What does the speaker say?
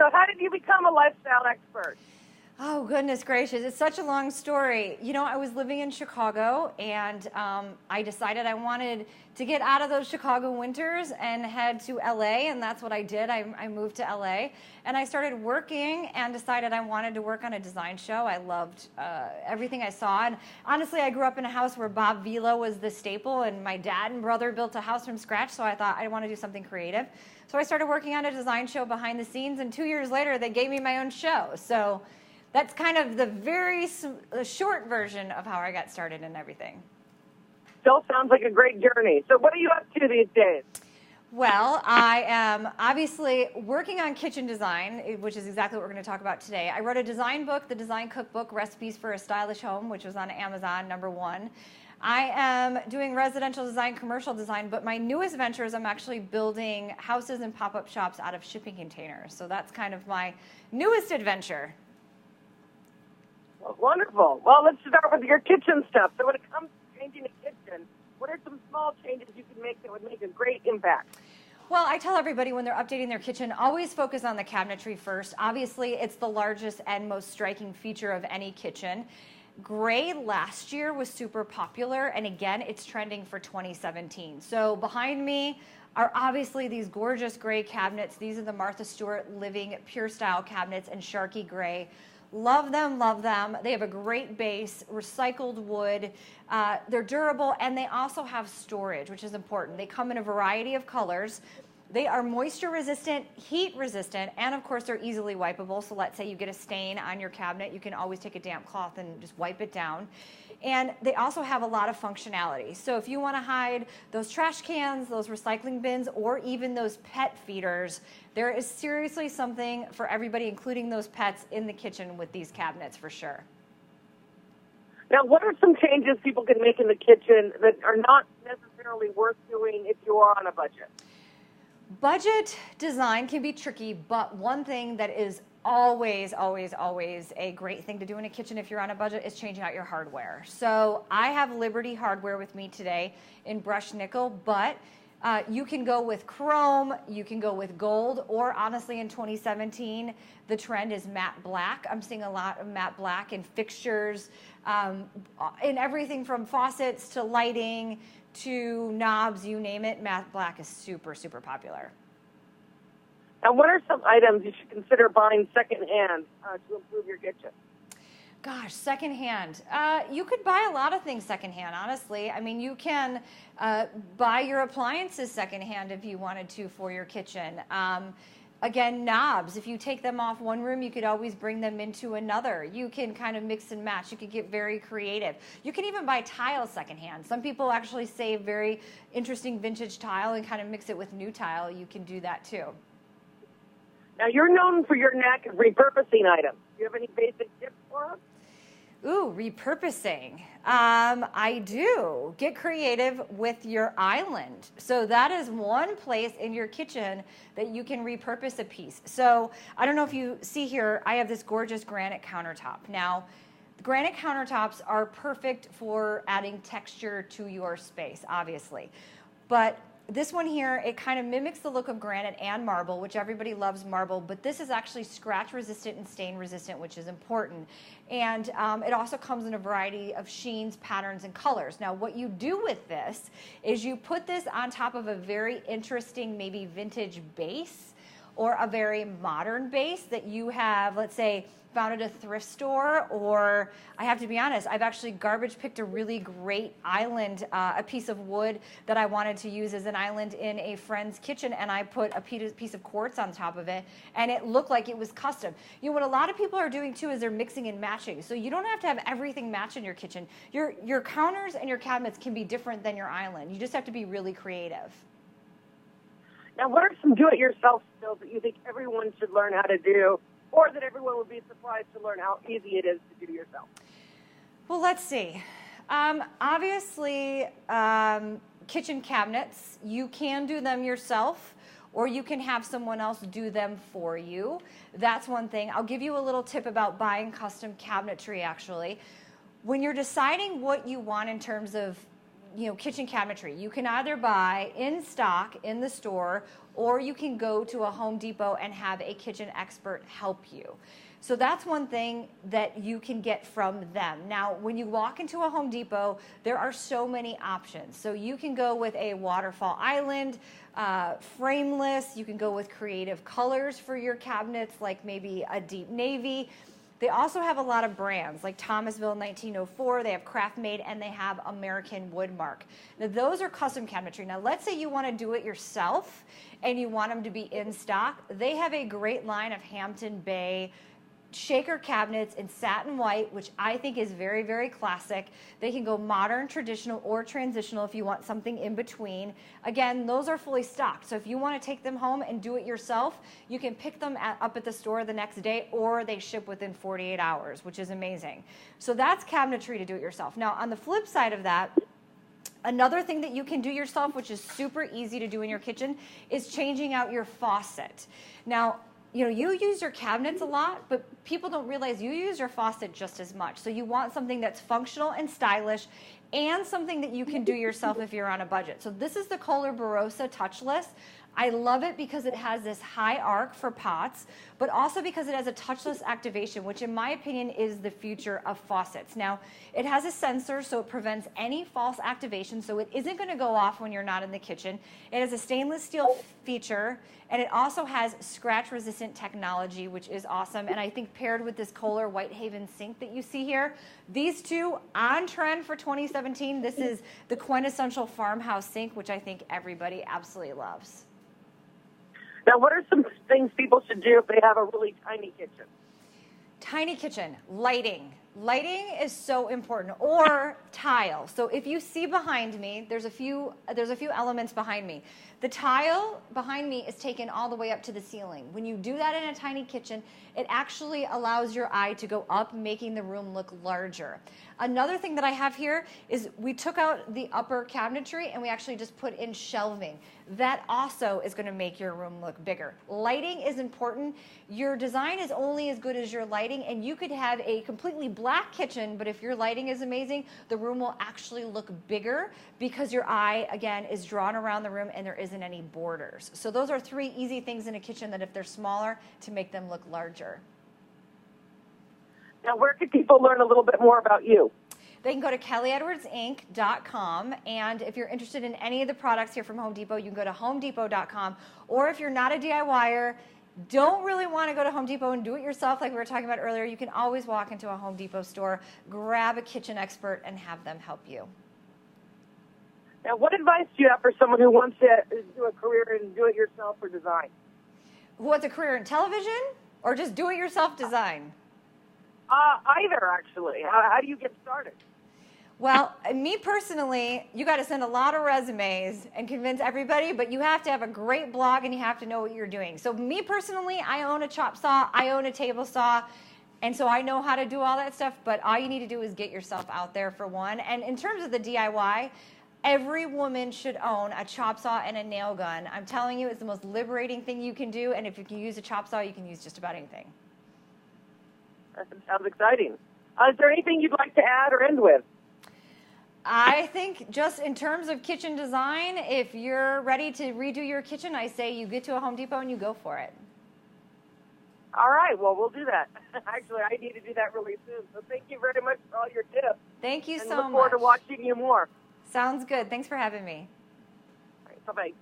So how did you become a lifestyle expert? Oh, goodness gracious. It's such a long story. You know, I was living in Chicago, and I decided I wanted to get out of those Chicago winters and head to LA, and that's what I did. I moved to LA, and I started working and decided I wanted to work on a design show. I loved everything I saw, and honestly, I grew up in a house where Bob Vila was the staple, and my dad and brother built a house from scratch, so I thought I want to do something creative. So I started working on a design show behind the scenes, and 2 years later, they gave me my own show. So that's kind of the very short version of how I got started and everything. Still sounds like a great journey. So what are you up to these days? Well, I am obviously working on kitchen design, which is exactly what we're going to talk about today. I wrote a design book, the Design Cookbook, Recipes for a Stylish Home, which was on Amazon, #1. I am doing residential design, commercial design, but my newest venture is I'm actually building houses and pop-up shops out of shipping containers. So that's kind of my newest adventure. Wonderful. Well, let's start with your kitchen stuff. So when it comes to changing a kitchen, what are some small changes you can make that would make a great impact? Well, I tell everybody when they're updating their kitchen, always focus on the cabinetry first. Obviously, it's the largest and most striking feature of any kitchen. Gray last year was super popular, and again, it's trending for 2017. So behind me are obviously these gorgeous gray cabinets. These are the Martha Stewart Living Pure Style cabinets in Sharkey Gray. Love them, love them. They have a great base, recycled wood. They're durable, and they also have storage, which is important. They come in a variety of colors. They are moisture resistant, heat resistant, and of course they're easily wipeable. So let's say you get a stain on your cabinet, you can always take a damp cloth and just wipe it down. And they also have a lot of functionality. So if you want to hide those trash cans, those recycling bins, or even those pet feeders, there is seriously something for everybody, including those pets, in the kitchen with these cabinets for sure. Now, what are some changes people can make in the kitchen that are not necessarily worth doing if you are on a budget? Budget design can be tricky, but one thing that is always, always, always a great thing to do in a kitchen if you're on a budget is changing out your hardware. So I have Liberty hardware with me today in brushed nickel, but you can go with chrome, you can go with gold, or honestly in 2017, the trend is matte black. I'm seeing a lot of matte black in fixtures, in everything from faucets to lighting to knobs, you name it. Matte black is super, super popular. Now, what are some items you should consider buying secondhand to improve your kitchen? Gosh, secondhand. You could buy a lot of things secondhand, honestly. I mean, you can buy your appliances secondhand if you wanted to for your kitchen. Again, knobs. If you take them off one room, you could always bring them into another. You can kind of mix and match. You could get very creative. You can even buy tile secondhand. Some people actually save very interesting vintage tile and kind of mix it with new tile. You can do that too. Now, you're known for your knack of repurposing items. Do you have any basic tips for us? Ooh, repurposing. I do. Get creative with your island. So that is one place in your kitchen that you can repurpose a piece. So I don't know if you see here, I have this gorgeous granite countertop. Now, granite countertops are perfect for adding texture to your space, obviously. But this one here, it kind of mimics the look of granite and marble, which everybody loves marble, but this is actually scratch resistant and stain resistant, which is important. And it also comes in a variety of sheens, patterns, and colors. Now, what you do with this is you put this on top of a very interesting, maybe vintage base or a very modern base that you have, let's say, found at a thrift store, or I have to be honest, I've actually garbage picked a really great island, a piece of wood that I wanted to use as an island in a friend's kitchen, and I put a piece of quartz on top of it, and it looked like it was custom. You know, what a lot of people are doing too is they're mixing and matching, so you don't have to have everything match in your kitchen. Your counters and your cabinets can be different than your island. You just have to be really creative. Now, what are some do-it-yourself skills that you think everyone should learn how to do, or that everyone would be surprised to learn how easy it is to do yourself? Well, let's see. Obviously, kitchen cabinets, you can do them yourself, or you can have someone else do them for you. That's one thing. I'll give you a little tip about buying custom cabinetry, actually. When you're deciding what you want in terms of kitchen cabinetry, you can either buy in stock in the store, or you can go to a Home Depot and have a kitchen expert help you. So that's one thing that you can get from them. Now, when you walk into a Home Depot, there are so many options. So you can go with a waterfall island, frameless. You can go with creative colors for your cabinets, like maybe a deep navy. They also have a lot of brands like Thomasville 1904, they have Craft Made, and they have American Woodmark. Now those are custom cabinetry. Now let's say you want to do it yourself and you want them to be in stock. They have a great line of Hampton Bay shaker cabinets in satin white, which I think is very, very classic. They can go modern, traditional, or transitional if you want something in between. Again, those are fully stocked. So if you want to take them home and do it yourself, you can pick them up at the store the next day, or they ship within 48 hours, which is amazing. So that's cabinetry to do it yourself. Now, on the flip side of that, another thing that you can do yourself, which is super easy to do in your kitchen, is changing out your faucet. Now, you know, you use your cabinets a lot, but people don't realize you use your faucet just as much. So you want something that's functional and stylish and something that you can do yourself if you're on a budget. So this is the Kohler Barossa Touchless. I love it because it has this high arc for pots, but also because it has a touchless activation, which in my opinion is the future of faucets. Now, it has a sensor, so it prevents any false activation, so it isn't going to go off when you're not in the kitchen. It has a stainless steel feature, and it also has scratch-resistant technology, which is awesome. And I think paired with this Kohler Whitehaven sink that you see here, these two on trend for 2017. This is the quintessential farmhouse sink, which I think everybody absolutely loves. Now, what are some things people should do if they have a really tiny kitchen? Tiny kitchen, lighting. Lighting is so important, or tile. So if you see behind me, there's a few elements behind me. The tile behind me is taken all the way up to the ceiling. When you do that in a tiny kitchen, it actually allows your eye to go up, making the room look larger. Another thing that I have here is we took out the upper cabinetry and we actually just put in shelving. That also is going to make your room look bigger. Lighting is important. Your design is only as good as your lighting, and you could have a completely black kitchen, but if your lighting is amazing, the room will actually look bigger because your eye, again, is drawn around the room and there isn't any borders. So those are three easy things in a kitchen that if they're smaller, to make them look larger. Now, where can people learn a little bit more about you? They can go to KellyEdwardsInc.com, and if you're interested in any of the products here from Home Depot, you can go to HomeDepot.com, or if you're not a DIYer, don't really want to go to Home Depot and do it yourself like we were talking about earlier, you can always walk into a Home Depot store, grab a kitchen expert, and have them help you. Now, what advice do you have for someone who wants to do a career in do-it-yourself or design? Who wants a career in television or just do-it-yourself design? Either, actually. How do you get started? Well, me personally, you got to send a lot of resumes and convince everybody, but you have to have a great blog and you have to know what you're doing. So me personally, I own a chop saw, I own a table saw, and so I know how to do all that stuff, but all you need to do is get yourself out there for one. And in terms of the DIY, every woman should own a chop saw and a nail gun. I'm telling you, it's the most liberating thing you can do, and if you can use a chop saw, you can use just about anything. That sounds exciting. Is there anything you'd like to add or end with? I think just in terms of kitchen design, if you're ready to redo your kitchen, I say you get to a Home Depot and you go for it. All right, well, we'll do that. Actually, I need to do that really soon. So thank you very much for all your tips. Thank you so much. And look forward to watching you more. Sounds good. Thanks for having me. All right, bye-bye.